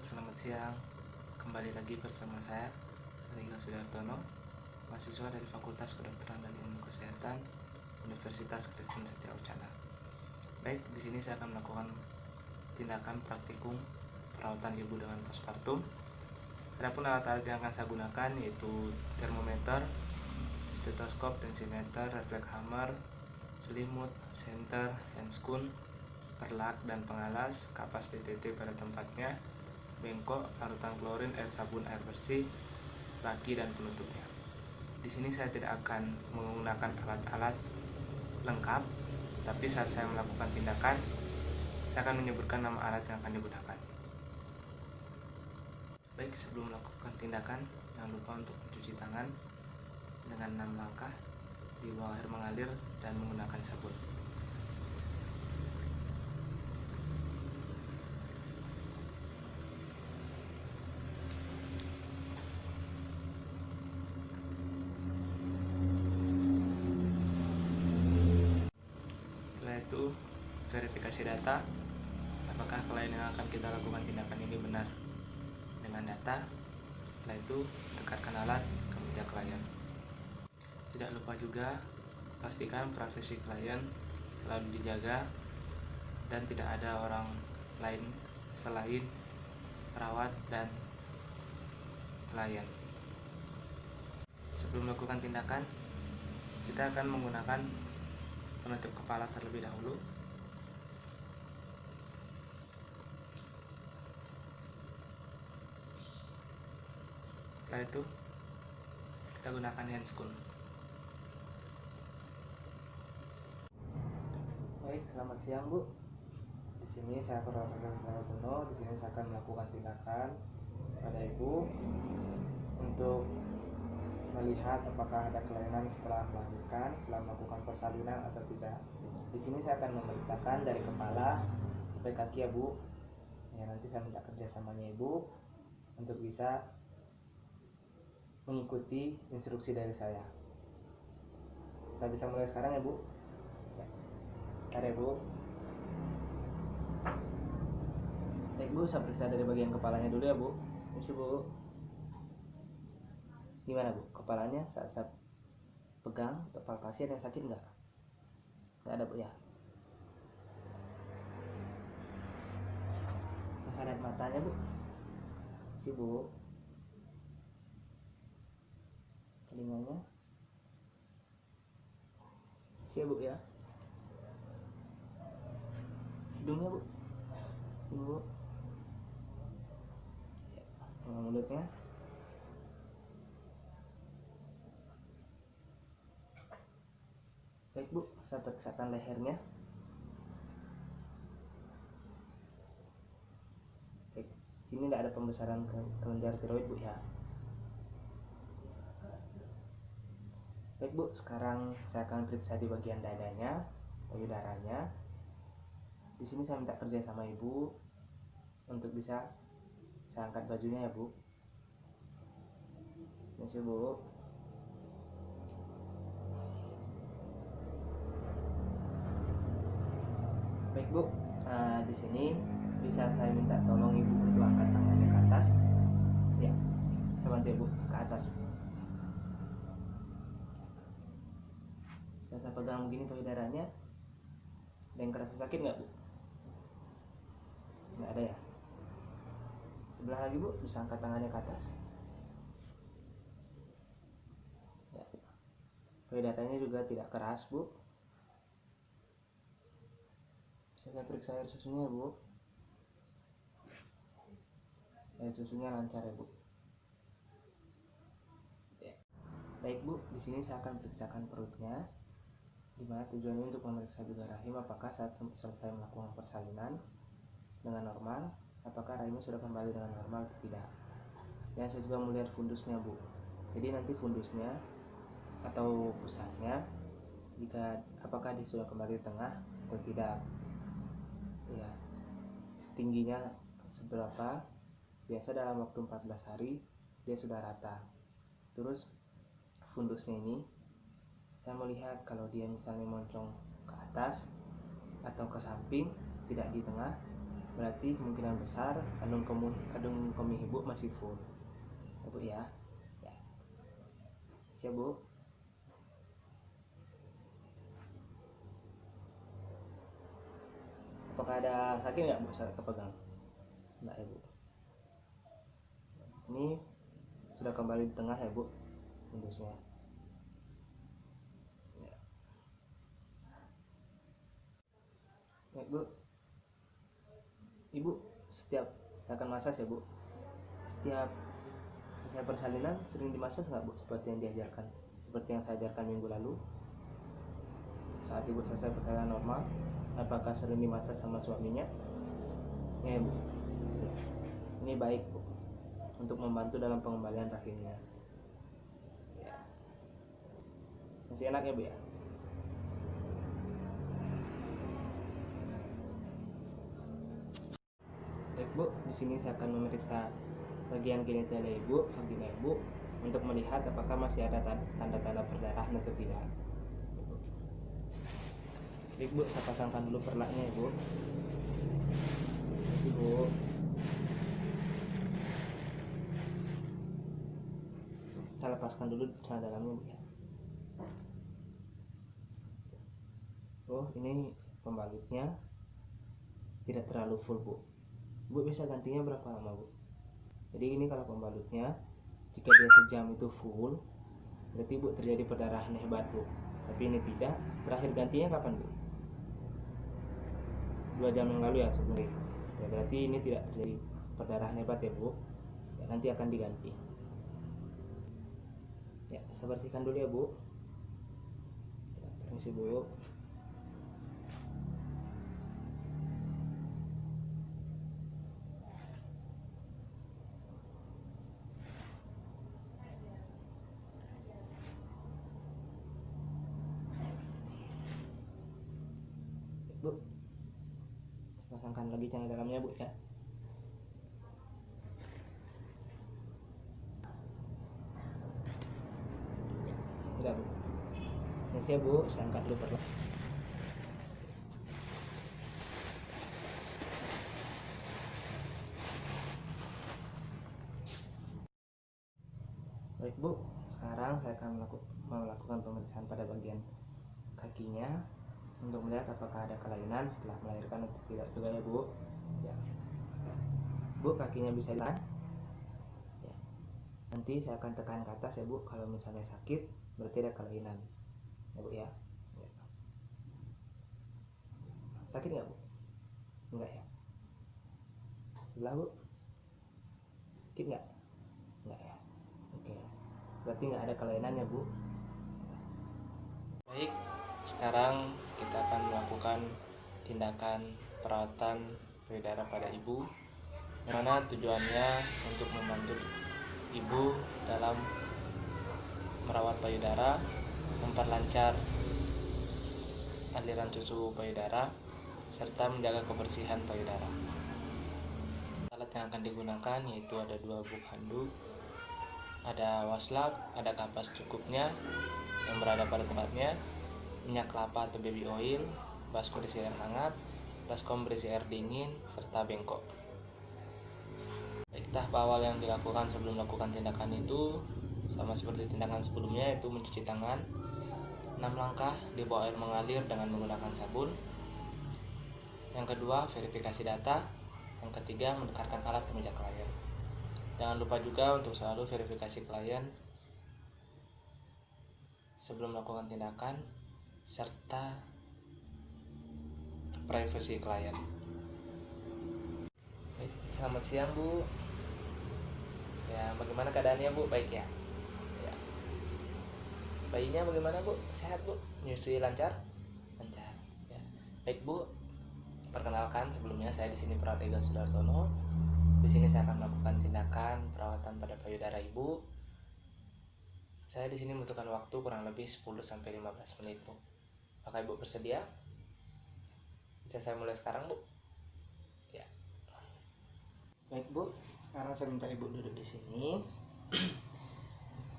selamat siang. Kembali lagi bersama saya, Ringga Sudartono, mahasiswa dari Fakultas Kedokteran dan Ilmu Kesehatan Universitas Kristen Satya Ucana. Baik, di sini saya akan melakukan tindakan praktikum perawatan ibu dengan postpartum. Adapun alat-alat yang akan saya gunakan yaitu termometer, stetoskop, tensimeter, refleks hammer, selimut, senter, handscoon, perlak dan pengalas, kapas DTT pada tempatnya, bengkok, larutan klorin, air sabun, air bersih, laki dan penutupnya. Di sini saya tidak akan menggunakan alat-alat lengkap, tapi saat saya melakukan tindakan, saya akan menyebutkan nama alat yang akan digunakan. Baik, sebelum melakukan tindakan, jangan lupa untuk mencuci tangan dengan 6 langkah, di bawah air mengalir dan menggunakan sabun. Setelah itu, verifikasi data, apakah klien yang akan kita lakukan tindakan ini benar dengan data. Setelah itu, dekatkan alat ke meja klien. Tidak lupa juga, pastikan privasi klien selalu dijaga dan tidak ada orang lain selain perawat dan klien. Sebelum melakukan tindakan, kita akan menggunakan penutup kepala terlebih dahulu. Setelah itu, kita gunakan handscoon. Baik, selamat siang Bu. Di sini saya perawat Sudartono. Di sini saya akan melakukan tindakan pada Ibu untuk melihat apakah ada kelainan setelah melahirkan, setelah melakukan persalinan atau tidak. Di sini saya akan memeriksakan dari kepala sampai kaki ya Bu. Ya, nanti saya minta kerjasamanya Ibu untuk bisa mengikuti instruksi dari saya. Saya bisa mulai sekarang ya Bu. Ya. Ada Bu. Baik Bu, saya periksa dari bagian kepalanya dulu ya Bu. Misi Bu. Gimana Bu? Kepalanya saat saya pegang atau palpasi ada yang sakit nggak? Nggak ada Bu ya. Saya lihat matanya Bu. Misi Bu. Telinganya. Misi Bu ya. Hidungnya Bu. Bu. Sama mulutnya. Baik Bu, saya periksakan lehernya. Baik, sini tidak ada pembesaran kelenjar tiroid Bu ya. Baik Bu, sekarang saya akan periksa di bagian dadanya, payudaranya. Di sini saya minta kerja sama Ibu untuk bisa saya angkat bajunya ya Bu. Ini Bu. Baik Bu, di sini bisa saya minta tolong Ibu untuk angkat tangannya ke atas. Ya, saya bantu Ibu ke atas. Dan saya pegang begini payudaranya. Ada yang kerasa sakit nggak Bu? Nggak ada ya. Sebelah lagi Bu, bisa angkat tangannya ke atas. Ya. Payudaranya juga tidak keras Bu. Bisa saya periksa air susunya Bu. Air susunya lancar ya Bu. Ya. Baik Bu, di sini saya akan periksakan perutnya, dimana tujuannya untuk memeriksa juga rahim apakah saat selesai melakukan persalinan dengan normal, apakah rahimnya sudah kembali dengan normal atau tidak. Dan saya juga melihat fundusnya Bu. Jadi nanti fundusnya atau pusatnya, jika apakah dia sudah kembali di tengah atau tidak, ya tingginya seberapa. Biasa dalam waktu 14 hari dia sudah rata. Terus fundusnya ini saya melihat kalau dia misalnya moncong ke atas atau ke samping, tidak di tengah, berarti kemungkinan besar kandung kemih ibu masih full ya bu ya. Siap bu. Apakah ada sakit nggak bu saat kepegang? Enggak ya bu. Ini sudah kembali di tengah ya bu indusnya. Baik bu, ibu setiap akan massage ya bu, setiap selesai persalinan sering dimasas nggak bu, seperti yang diajarkan, seperti yang saya ajarkan minggu lalu saat ibu selesai persalinan normal? Apakah sering dimasas sama suaminya? Ya bu, ini baik bu untuk membantu dalam pengembalian rahimnya ya. Masih enak ya bu ya. Baik bu, di sini saya akan memeriksa bagian genitalia ibu, vagina ibu, untuk melihat apakah masih ada tanda-tanda perdarahan atau tidak. Baik bu, saya pasangkan dulu perlaknya ya bu. Kasih bu. Saya lepaskan dulu celana dalamnya bu ya. Oh, ini pembalutnya tidak terlalu full bu. Bu bisa gantinya berapa lama bu? Jadi ini kalau pembalutnya, jika dia sejam itu full, berarti bu terjadi perdarahan hebat bu. Tapi ini tidak. Terakhir gantinya kapan bu? 2 jam yang lalu ya sebelum ya, berarti ini tidak terjadi perdarahan hebat ya bu ya, nanti akan diganti ya. Saya bersihkan dulu ya bu ya, permisi bu. Bu, pasangkan lagi celana dalamnya bu ya. Enggak bu, masih ya bu, saya angkat dulu perlu. Baik bu, sekarang saya akan melakukan pemeriksaan pada bagian kakinya untuk melihat apakah ada kelainan setelah melahirkan atau tidak juga ya bu ya. Bu, kakinya bisa ditahan ya. Nanti saya akan tekan ke atas ya bu, kalau misalnya sakit berarti ada kelainan ya bu ya. Sakit nggak bu? Enggak ya. Sebelah bu, sakit nggak? Enggak ya. Oke, berarti nggak ada kelainan ya bu. Baik, sekarang kita akan melakukan tindakan perawatan payudara pada ibu, mana tujuannya untuk membantu ibu dalam merawat payudara, memperlancar aliran susu payudara, serta menjaga kebersihan payudara. Alat yang akan digunakan yaitu ada 2 buah handuk, ada waslap, ada kapas cukupnya yang berada pada tempatnya, minyak kelapa atau baby oil, baskom berisi air hangat, baskom berisi air dingin, serta bengkok. Baik, tahap awal yang dilakukan sebelum melakukan tindakan itu sama seperti tindakan sebelumnya, yaitu mencuci tangan 6 langkah di bawah air mengalir dengan menggunakan sabun. Yang kedua, verifikasi data. Yang ketiga, mendekarkan alat ke meja klien. Jangan lupa juga untuk selalu verifikasi klien sebelum melakukan tindakan, serta privasi klien. Baik, selamat siang bu. Ya, bagaimana keadaannya bu? Baik ya. Ya. Bayinya bagaimana bu? Sehat bu? Menyusui lancar? Lancar. Ya. Baik bu. Perkenalkan, sebelumnya saya di sini Perawat Ega Sudartono. Di sini saya akan melakukan tindakan perawatan pada payudara ibu. Saya di sini membutuhkan waktu kurang lebih 10-15 menit bu. Apakah ibu bersedia? Bisa saya mulai sekarang bu? Ya. Baik bu, sekarang saya minta ibu duduk di sini.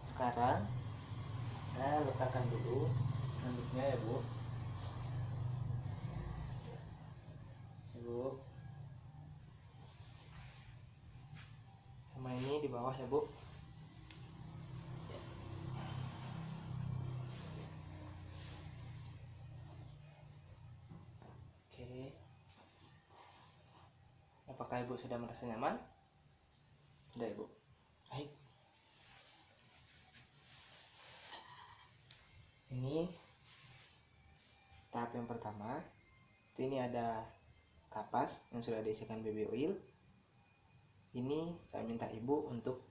Sekarang saya letakkan dulu handuknya ya bu. Bu, ini di bawah ya Bu. Oke. Apakah Ibu sudah merasa nyaman? Sudah Ibu. Baik. Ini tahap yang pertama. Ini ada kapas yang sudah diisikan baby oil. Ini saya minta Ibu untuk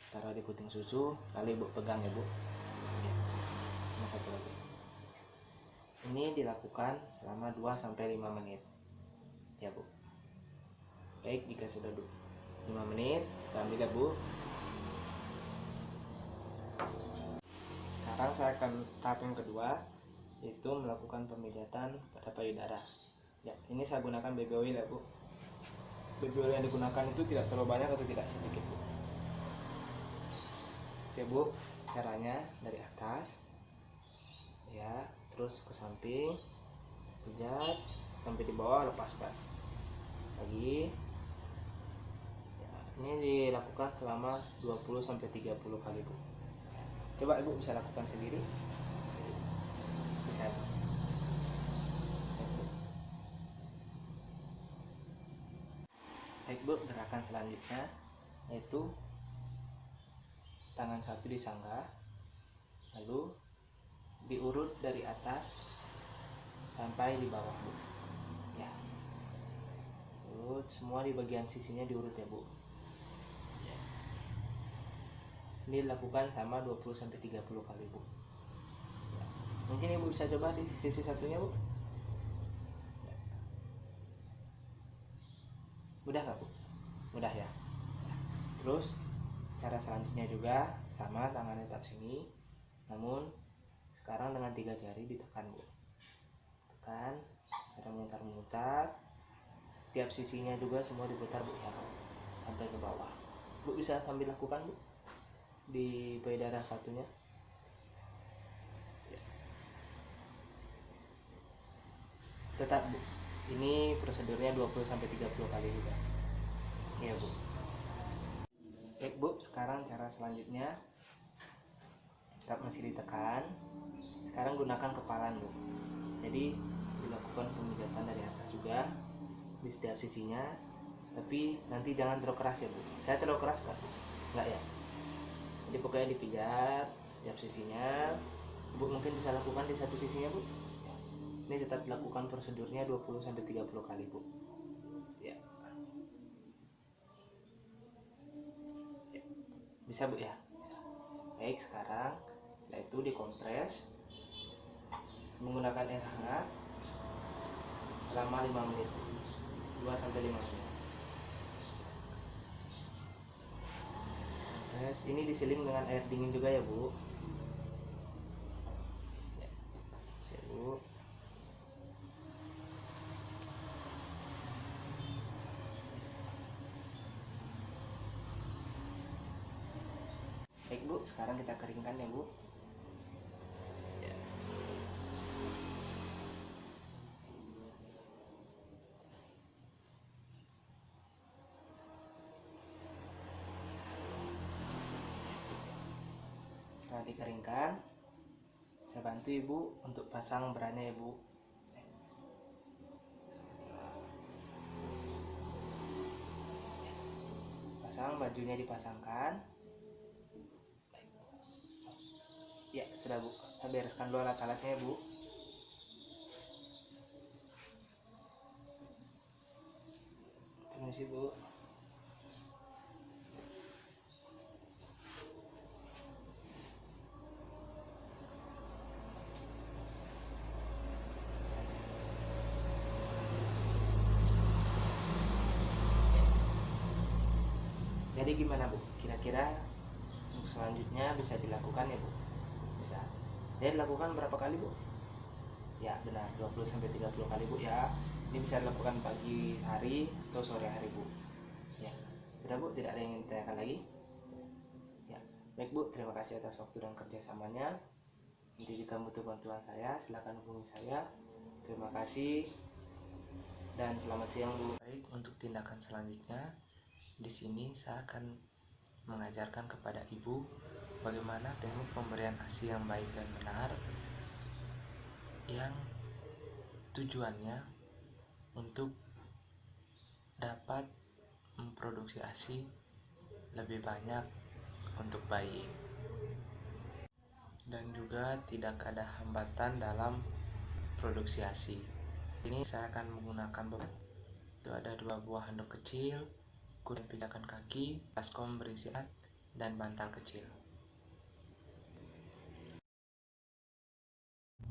taruh di puting susu, lalu Ibu pegang ya Bu. Ya. Ini satu lagi. Ini dilakukan selama 2-5 menit ya Bu. Baik, jika sudah 5 menit, kita ambil ya Bu. Sekarang saya akan tahap yang kedua, yaitu melakukan pemijatan pada payudara. Ya, ini saya gunakan baby oil ya Bu. Baby oil yang digunakan itu tidak terlalu banyak atau tidak sedikit Bu. Oke Bu, caranya dari atas ya, terus ke samping, pijat sampai di bawah, lepaskan lagi ya. Ini dilakukan selama 20-30 kali Bu. Coba Ibu bisa lakukan sendiri, bisa. Baik Bu, gerakan selanjutnya yaitu tangan satu disanggah, lalu diurut dari atas sampai di bawah Bu. Ya, urut semua di bagian sisinya, diurut ya Bu. Ya. Ini dilakukan sama 20-30 kali Bu. Ya. Mungkin Ibu bisa coba di sisi satunya Bu. Ya. Mudah nggak Bu? Mudah ya. Terus cara selanjutnya juga sama, tangannya tetap sini, namun sekarang dengan 3 jari ditekan Bu. Tekan secara memutar-mutar, setiap sisinya juga semua diputar Bu ya, sampai ke bawah. Bu bisa sambil lakukan Bu di payudara satunya ya. Tetap Bu, ini prosedurnya 20-30 kali juga ya Bu. Baik Bu, sekarang cara selanjutnya tetap masih ditekan. Sekarang gunakan kepalan Bu. Jadi dilakukan pemijatan dari atas juga di setiap sisinya, tapi nanti jangan terlalu keras ya Bu. Saya terlalu keras kan? Enggak ya. Jadi pokoknya dipijat setiap sisinya. Bu mungkin bisa lakukan di satu sisinya Bu. Ini tetap dilakukan prosedurnya 20-30 kali Bu. Ya. Bisa Bu ya? Bisa. Baik, sekarang setelah itu dikompres menggunakan air hangat selama 5 menit, 2-5 menit. Kompres ini diseling dengan air dingin juga ya Bu. Ya. Ya, Bu. Baik Bu, sekarang kita keringkan ya Bu. Ya. Setelah dikeringkan, saya bantu Ibu untuk pasang berannya ya Bu. Pasang, bajunya dipasangkan. Ya sudah Bu, saya bereskan dulu alat-alatnya ya Bu. Permisi Bu. Jadi gimana Bu? Kira-kira untuk selanjutnya bisa dilakukan ya Bu? Bisa. Jadi dilakukan berapa kali Bu? Ya benar, 20-30 kali Bu ya. Ini bisa dilakukan pagi hari atau sore hari Bu. Ya, sudah Bu, tidak ada yang ingin ditanyakan lagi? Ya, baik Bu, terima kasih atas waktu dan kerjasamanya. Nanti jika butuh bantuan saya, silakan hubungi saya. Terima kasih dan selamat siang Bu. Baik, untuk tindakan selanjutnya di sini saya akan mengajarkan kepada ibu bagaimana teknik pemberian ASI yang baik dan benar, yang tujuannya untuk dapat memproduksi ASI lebih banyak untuk bayi, dan juga tidak ada hambatan dalam produksi ASI. Ini saya akan menggunakan beberapa. Itu ada 2 buah handuk kecil, kemudian pijakan kaki, baskom berisi alat, dan bantal kecil.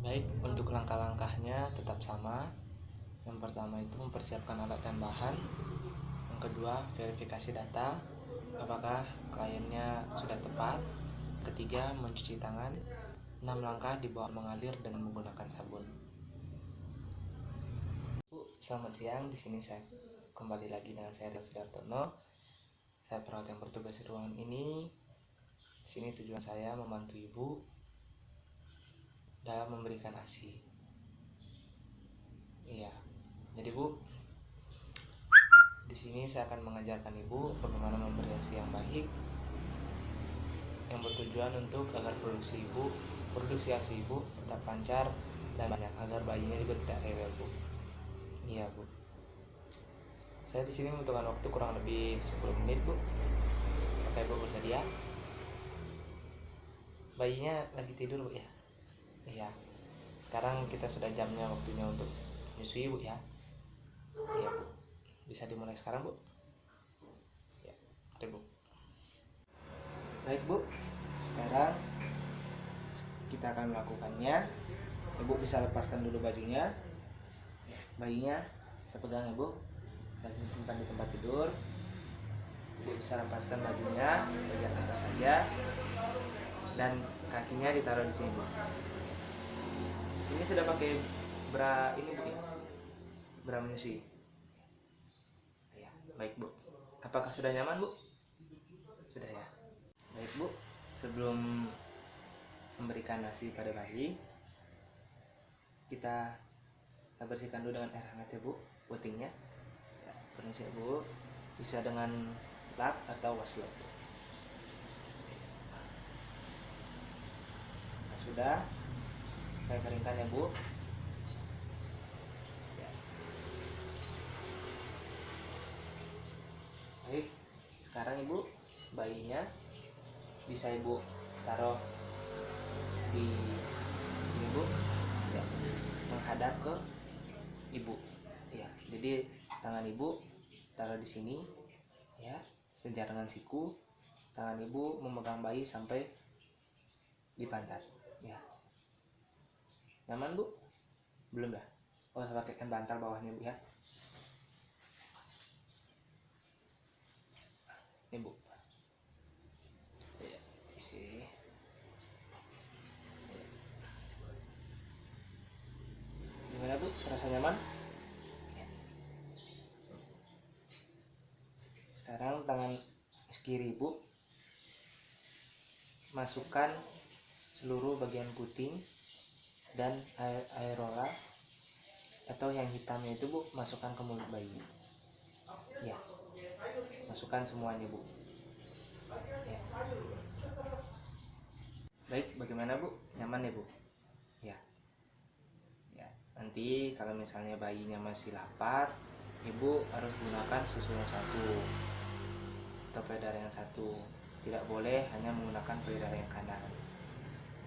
Baik, untuk langkah-langkahnya tetap sama. Yang pertama itu mempersiapkan alat dan bahan. Yang kedua, verifikasi data, apakah kliennya sudah tepat. Ketiga, mencuci tangan. 6 langkah dibawa mengalir dengan menggunakan sabun. Selamat siang, di sini saya kembali lagi dengan saya Dr. Sudartono. Saya perawat yang bertugas di ruangan ini. Di sini tujuan saya membantu ibu dalam memberikan ASI. Iya, jadi Bu, di sini saya akan mengajarkan ibu bagaimana memberi ASI yang baik, yang bertujuan untuk agar produksi ASI ibu tetap lancar dan banyak, agar bayinya juga tidak rewel, Bu. Iya, Bu. Saya di sini membutuhkan waktu kurang lebih 10 menit, Bu. Apakah Ibu bersedia? Bayinya lagi tidur, Bu, ya? Iya. Sekarang kita sudah jamnya, waktunya untuk menyusui, Bu, ya. Iya, Bu. Bisa dimulai sekarang, Bu? Ya, mari, Bu. Baik, Bu. Sekarang kita akan melakukannya. Ibu bisa lepaskan dulu bajunya. Bayinya saya pegang, Ibu. Saya simpan di tempat tidur. Ibu bisa lepaskan bajunya bagian atas saja, dan kakinya ditaruh di sini, Bu. Ini sudah pakai bra ini, Bu, ya? Bra menyusui. Ya, baik, Bu. Apakah sudah nyaman, Bu? Sudah, ya. Baik, Bu. Sebelum memberikan ASI pada bayi, kita bersihkan dulu dengan air hangat, ya, Bu, putingnya. Ya, permisi, Bu. Bisa dengan lap atau washcloth. Nah, sudah saya keringkan, ya, Bu. Ya. Baik, sekarang Ibu, bayinya bisa Ibu taruh di sini, Bu, ya, menghadap ke Ibu. Ya, jadi tangan Ibu taruh di sini, ya, sejajar dengan siku. Tangan Ibu memegang bayi sampai di pantat, ya. Nyaman, Bu? Belum, ya? Oh, saya pakaikan bantal bawahnya, Bu, ya. Ini, Bu. Ya, isi. Gimana, Bu? Terasa nyaman? Ya. Sekarang tangan kiri Ibu masukkan seluruh bagian puting dan aerola atau yang hitamnya itu, Bu, masukkan ke mulut bayi. Ya, masukkan semuanya, Bu. Ya. Baik, bagaimana, Bu? Nyaman, ya, Bu? Ya. Ya, nanti kalau misalnya bayinya masih lapar, Ibu harus gunakan susu yang satu atau payudara yang satu. Tidak boleh hanya menggunakan payudara yang kanan.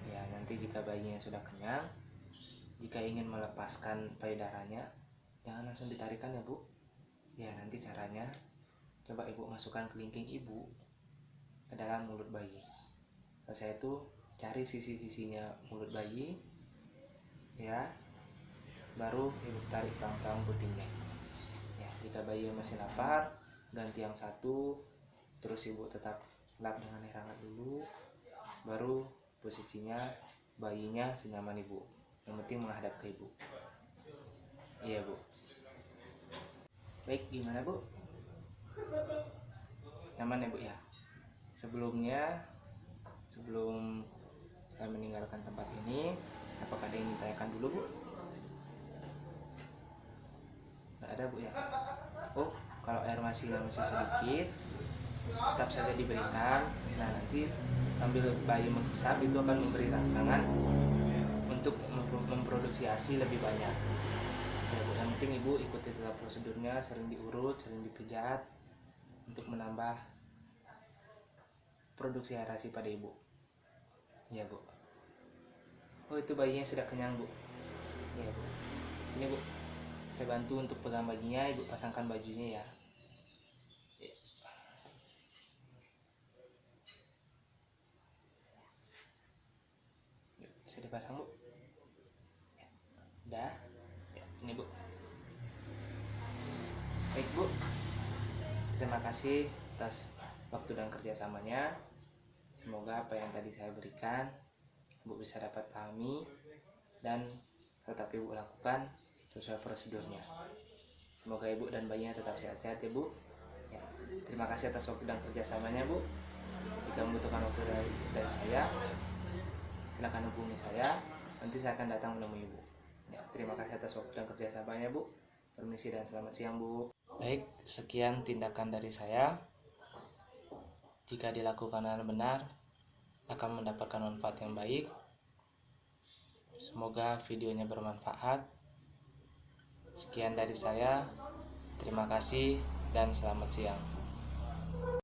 Ya, nanti jika bayinya sudah kenyang, jika ingin melepaskan payudaranya, jangan langsung ditarikan, ya, Bu. Ya, nanti caranya, coba Ibu masukkan kelingking Ibu ke dalam mulut bayi. Saya itu cari sisi-sisinya mulut bayi, ya, baru Ibu tarik pelan-pelan putingnya. Ya, jika bayi masih lapar, ganti yang satu, terus Ibu tetap lap dengan air hangat dulu, baru posisinya bayinya senyaman Ibu. Yang penting menghadap ke Ibu. Iya, Bu. Baik, gimana, Bu? Nyaman, ya, Bu, ya? Sebelum saya meninggalkan tempat ini, apakah ada yang ditanyakan dulu, Bu? Nggak ada, Bu, ya? Oh, kalau air masih sedikit, tetap saja diberikan. Nah, nanti sambil bayi menghisap itu akan memberi rangsangan untuk memproduksi ASI lebih banyak. Ya, Bu. Yang penting Ibu ikuti tetap prosedurnya, sering diurut, sering dipijat untuk menambah produksi air ASI pada Ibu. Ya, Bu. Oh, itu bayinya sudah kenyang, Bu. Ya, Bu. Sini, Bu. Saya bantu untuk pegang bayinya, Ibu pasangkan bajunya ya. Bisa dipasang, Bu. Ya. Udah. Ya, ini, Bu. Baik, Bu. Terima kasih atas waktu dan kerjasamanya. Semoga apa yang tadi saya berikan Ibu bisa dapat pahami dan tetap Ibu lakukan sesuai prosedurnya. Semoga Ibu dan bayinya tetap sehat-sehat ya, Bu. Ya, terima kasih atas waktu dan kerjasamanya, Bu. Jika membutuhkan waktu dari saya, silakan hubungi saya. Nanti saya akan datang menemui Ibu. Ya, terima kasih atas waktu dan kerjasamanya, Bu. Permisi dan selamat siang, Bu. Baik, sekian tindakan dari saya. Jika dilakukan dengan benar, akan mendapatkan manfaat yang baik. Semoga videonya bermanfaat. Sekian dari saya. Terima kasih dan selamat siang.